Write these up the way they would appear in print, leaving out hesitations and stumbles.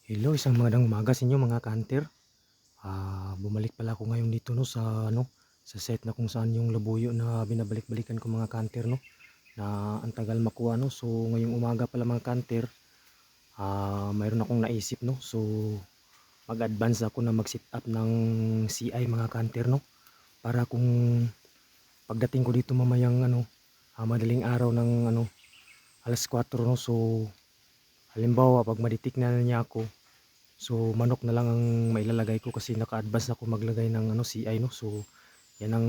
Hello, isang magandang umaga sa inyo mga kanter. Bumalik pala ako ngayon dito no sa set na kung saan yung labuyo na binabalik-balikan ko mga kanter no na ang tagal makuha no. So ngayong umaga pala mga kanter, mayroon akong naisip no. So mag-advance ako na mag-set up ng CI mga kanter no para kung pagdating ko dito mamayang madaling araw ng alas 4 no. So halimbawa pag maditik na niya ako, so manok na lang ang mailalagay ko kasi naka-advance ako maglagay ng CI no. So yan ang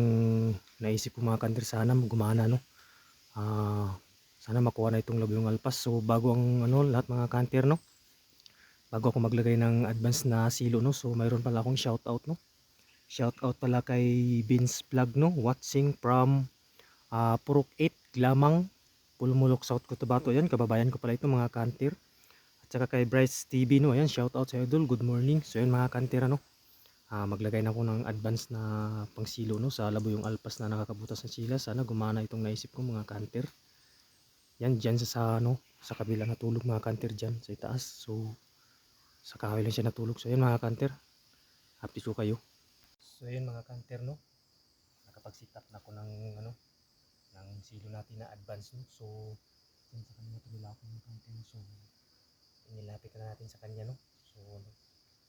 naisip ko mga kanter, sana gumana no. Sana makuha na itong labuyong alpas. So bago ang lahat mga kanter no, bago ako maglagay ng advance na silo no, so mayroon pala akong shout out no. Shout out pala kay Vince Vlog no, watching from Purok 8 Glamang, Pulmulok, South Cotabato. Yan, kababayan ko pala ito mga kanter. At saka kay Bryce TV no, ayan, shout out sa idol, good morning. So yan mga kanter ano, maglagay na ako ng advance na pangsilo no sa labuyong alpas na nakakabutas ng sila. Sana gumana itong naisip ko mga kanter. Yan dyan sa kabila natulog mga kanter, dyan sa itaas. So sa kahoy lang siya natulog. So yan mga kanter, update ko kayo. So yan mga kanter no, nakapag-set up na ako ng ng silo natin na advance no. So yan sa kanila tumila ako mga kanter. So inilapit na natin sa kanya no. So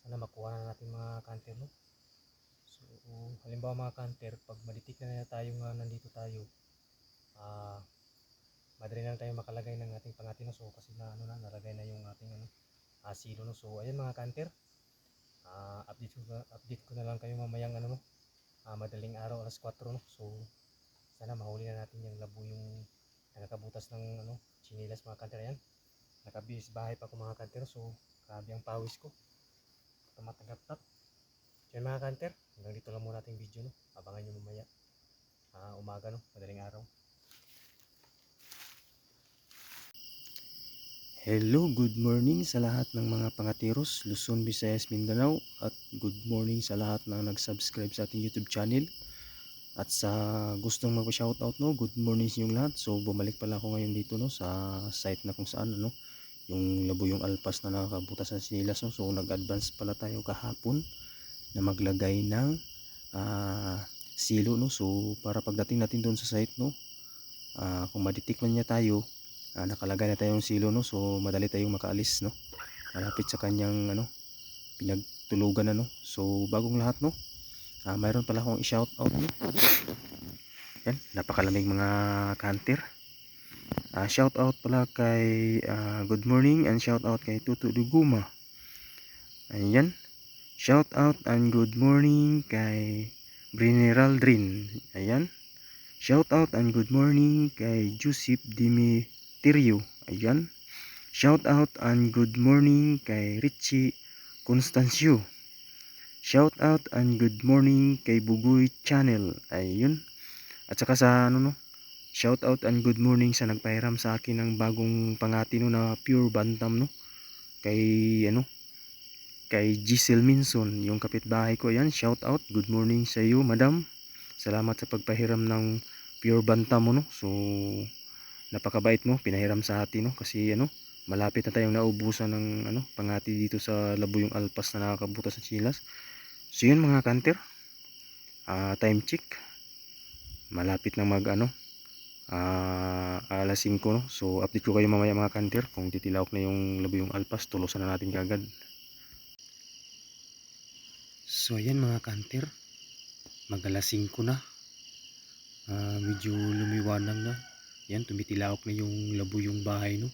sana makuha na natin mga kanter no. So halimbawa mga kanter, pag maditik na tayo nga nandito tayo, madali lang tayo makalagay ng ating pangati no. So kasi na nalagay na yung ating silo no. So ayan mga kanter, update ko na lang kayo mamayang madaling araw alas 4 no. So sana mahuli na natin yung labo yung nakakabutas ng chinilas mga kanter. Ayan, nakabihis bahay pa ako mga kanter. So grabe ang pawis ko, tumatagap-tap. So yan mga kanter, hanggang dito lang muna ating video no. Abangan nyo mamaya umaga no, madaling araw. Hello, good morning sa lahat ng mga pangatiros, Luzon, Visayas, Mindanao, at good morning sa lahat na nag-subscribe sa ating YouTube channel. At sa gustong magpa-shoutout no, good morning sa inyong lahat. So bumalik pala ako ngayon dito no sa site na kung saan yung labuyong alpas na nakakabutas ng sinilas no. So nag-advance pala tayo kahapon na maglagay ng silo no. So para pagdating natin doon sa site no, kung maditikman niya tayo, nakalagay na tayong silo no. So madali tayong makaalis no, malapit sa kanyang pinagtulugan na no. So bagong lahat no, mayroon pala akong i-shout out no. Yan, napakalamig mga kanter. Shout out pala kay good morning and shout out kay Tutu Duguma. Ayan, shout out and good morning kay Brineraldrin. Ayan, shout out and good morning kay Joseph Dimitirio. Ayan, shout out and good morning kay Richie Constancio. Shout out and good morning kay Bugoy Channel. Ayun. At saka sa shout out and good morning sa nagpahiram sa akin ng bagong pangati no na pure bantam no. Kay kay Giselle Minson, yung kapitbahay ko. Ayan, shout out, good morning sa iyo, madam. Salamat sa pagpahiram ng pure bantam mo no. So napakabait mo, pinahiram sa atin no, kasi malapit na tayong naubusan ng pangati dito sa labuyong alpas na nakakabutas ng chilas. So yun mga kanter, time check, malapit na mag alas 5 no. So update ko kayo mamaya mga kanter kung titilawak na yung labuyong alpas, tulusan na natin kagad. So ayan mga kanter, mag alas 5 na, medyo lumiwanag na. Yan, tumitilawak na yung labuyong bahay no,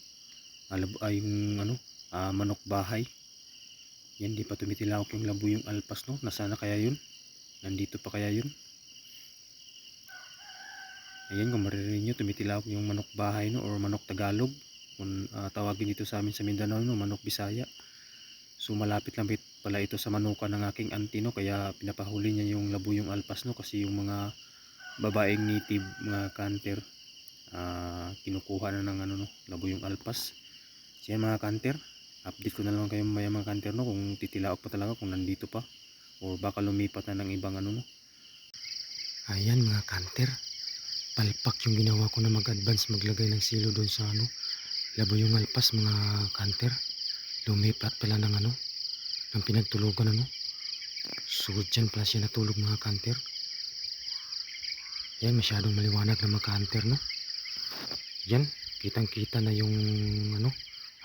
yung manok bahay. Yan, di pa tumitilawak yung labuyong alpas no. Nasaan na kaya yun? Nandito pa kaya yun? Ayan, kung maririnig nyo, tumitilawak yung manok bahay no, or manok Tagalog kung tawagin dito sa amin sa Mindanao no, manok Bisaya. So malapit lang pala ito sa manukan ng aking auntie no, kaya pinapahuli niya yung labuyong alpas no, kasi yung mga babaeng native mga kanter kinukuha na ng labuyong alpas. So yan mga kanter, update ko na lang kayo mamaya mga kanter no, kung titilaok pa talaga, kung nandito pa o baka lumipat na ng ibang no. Ayan mga kanter, palpak yung ginawa ko na mag-advance maglagay ng silo doon sa labuyong alpas mga kanter. Lumipat pala ng ng pinagtulugan ano. So dyan pala siya natulog mga kanter. Yan, masyadong maliwanag na mga kanter no. Yan, kitang kita na yung ano,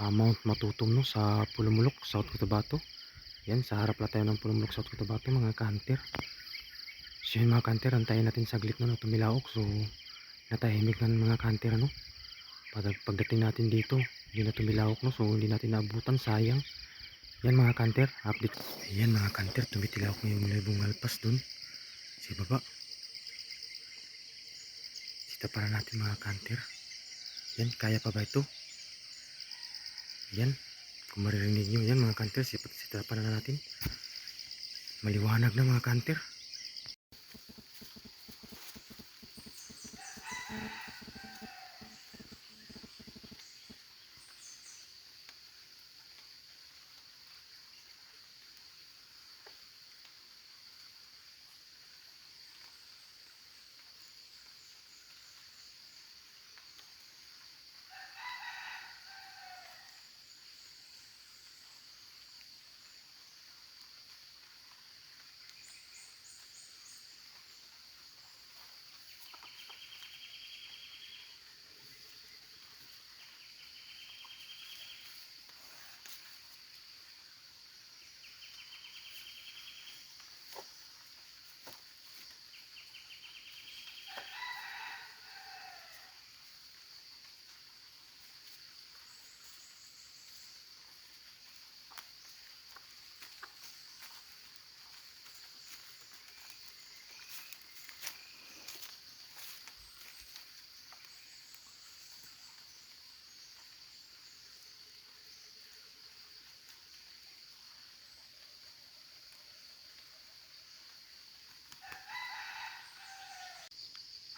Mount Matutum no, sa Pulumulok, South Cotabato. Yan, sa harap la tayo ng Pulumulok, South Cotabato mga kanter. So yun mga kanter, antayin natin saglit no, na tumilaok. So natahimik na mga kanter ano. Pagdating natin dito, hindi na tumilawak no, so hindi natin naabutan, sayang. Yan mga kanter, update. Ayan mga kanter, tumitilawak na yung labong alpas dun sa baba. Sita para natin mga kanter. Yan, kaya pa ba ito? Yan, kung maririnig nyo yan mga kanter, sita para natin. Maliwanag na mga kanter.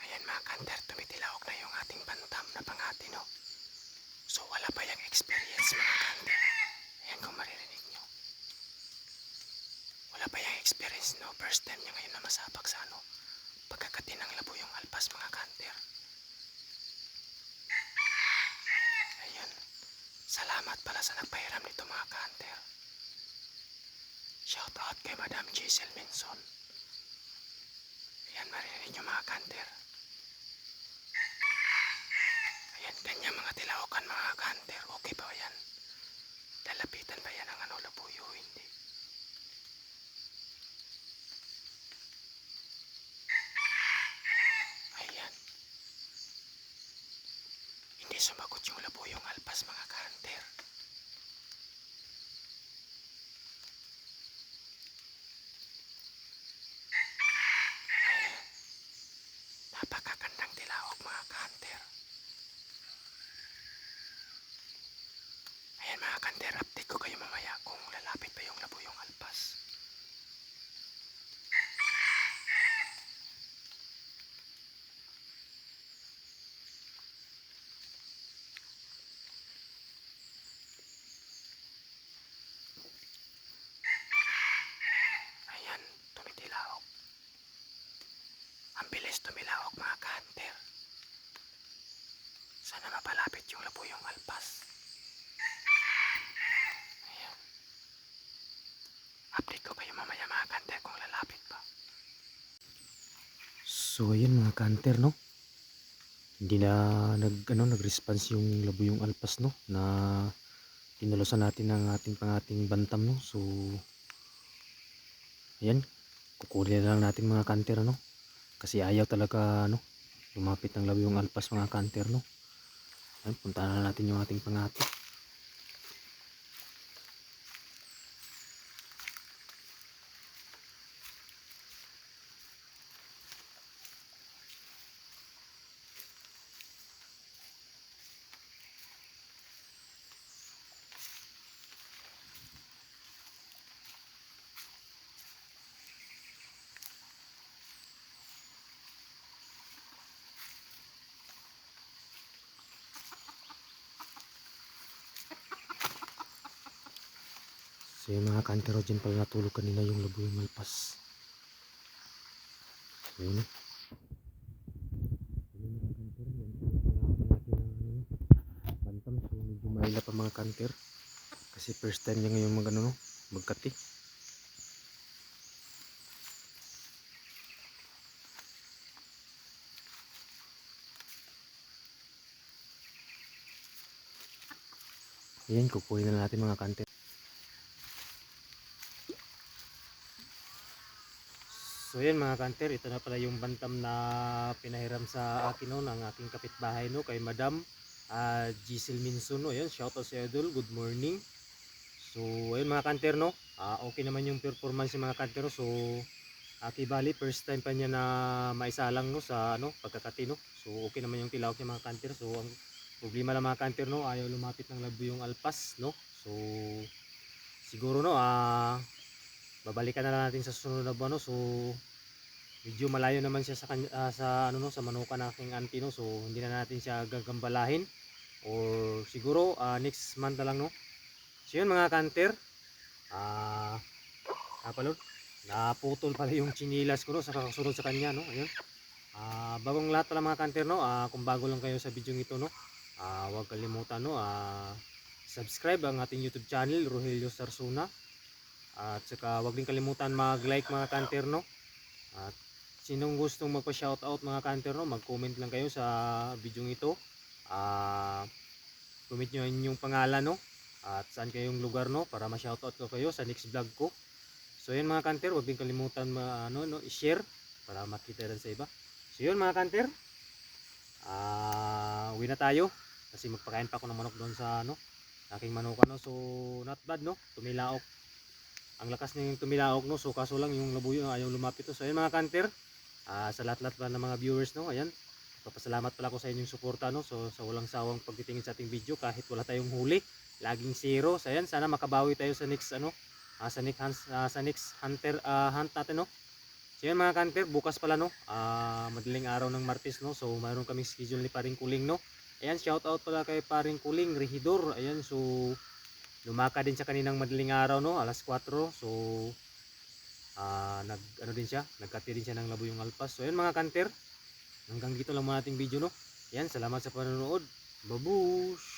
Ayan mga kanter, tumitilawak na yung ating bantam na pangati no. So wala pa yung experience mga kanter. Ayan kung maririnig nyo. Wala pa yung experience no. First time niya ngayon na masabak sa ano, pagkakatin ng labo yung alpas mga kanter. Ayan. Salamat pala sa nagpahiram nito mga kanter. Shout out kay Madam Giselle Menson. Ayan, maririnig nyo mga kanter. Ayan, kanya mga tilawakan mga kanter. Okay ba yan? Lalapitan ba yan ang ano, labuyo? Hindi. Ayan. Hindi sumagot yung labuyong alpas mga kanter. Ayan. Napakagandang tilawak mga kanter. Ayan mga kanter, update ko kayo mamaya kung lalapit pa yung labuyong alpas. Ayan, tumitilawak. Ang bilis tumilawak mga kanter. Sana mapalapit yung labuyong alpas. Ayan. Update ko kayo mamaya mga kanter kung lalapit pa. So ayan mga kanter no. Hindi na nag-response yung labuyong alpas no na tinulusan natin ng ating pangating bantam no. So ayan, kukunin na lang natin mga kanter no. Kasi ayaw talaga no lumapit ng labuyong alpas mga kanter no. Ayan, puntahan na natin yung ating pangati. So yung mga kantero dyan pala natulog kanina yung labuyong alpas. So yun. Bantam, so medyo maila pa mga kanter. Kasi first time niya ngayon mag ano no. magkati. Ayan, kukunin na natin mga kanter. So yan mga kanter, ito na pala yung bantam na pinahiram sa akin no, ng aking kapitbahay no, kay Madam Giselle Minson no. Ayan, shoutout sa idol, good morning. So ayun mga kanter no, okay naman yung performance ng mga kanter no. So bali first time pa niya na maisalang no sa ano pagkakati no. So okay naman yung tilawak niya mga kanter. So ang problema lang mga kanter no, ayaw lumapit ng labo yung alpas no. So siguro no babalikan na lang natin sa susunod na buwan no. So medyo malayo naman siya sa sa ano no sa manukan ng aking auntie no. So hindi na natin siya gagambalahin or siguro next month na lang no. So yun mga kanter, napalod, naputol pala yung chinilas ko no sa kakasunod sa kanya no. Ayun. Bagong lahat pala mga kanter no, kung bago lang kayo sa video ito no, huwag kalimutan no, subscribe ang ating YouTube channel Rogelio Sarsuna. At saka huwag din kalimutan mag-like mga kanter no. At sinong gustong magpa-shoutout mga kanter no, mag-comment lang kayo sa video ito. Comment nyo yung pangalan no, at saan kayong lugar no, para ma-shoutout ko kayo sa next vlog ko. So yun mga kanter, huwag din kalimutan i-share para makita rin sa iba. So yun mga kanter, uwi na tayo kasi magpakain pa ako ng manok doon sa ano, aking manukan no. So not bad no, tumilaok. Ang lakas ng tumilaok no, so kaso lang yung labuyo ayaw lumapit to. So yun mga kanter, sa lahat-lahat pa ng mga viewers no, ayan. Papasalamat pala ako sa inyong suporta no, so sa walang sawang pagtitingin sa ating video kahit wala tayong huli, laging zero. So ayan, sana makabawi tayo sa next ano, sa next hunter hunt natin no. So yan mga kanter, bukas pala no, madaling araw ng Martes no, so mayroon kaming schedule ni Paring Kuling no. Ayan, shout out pala kay Paring Kuling, Regidor. Ayan, so lumaka din sa kaninang madaling araw no, alas 4. So nag ano din siya, nagkati din siya ng labo yung alpas. So ayan mga kanter, hanggang dito lang muna ating video no. Ayan, salamat sa panonood. Babush!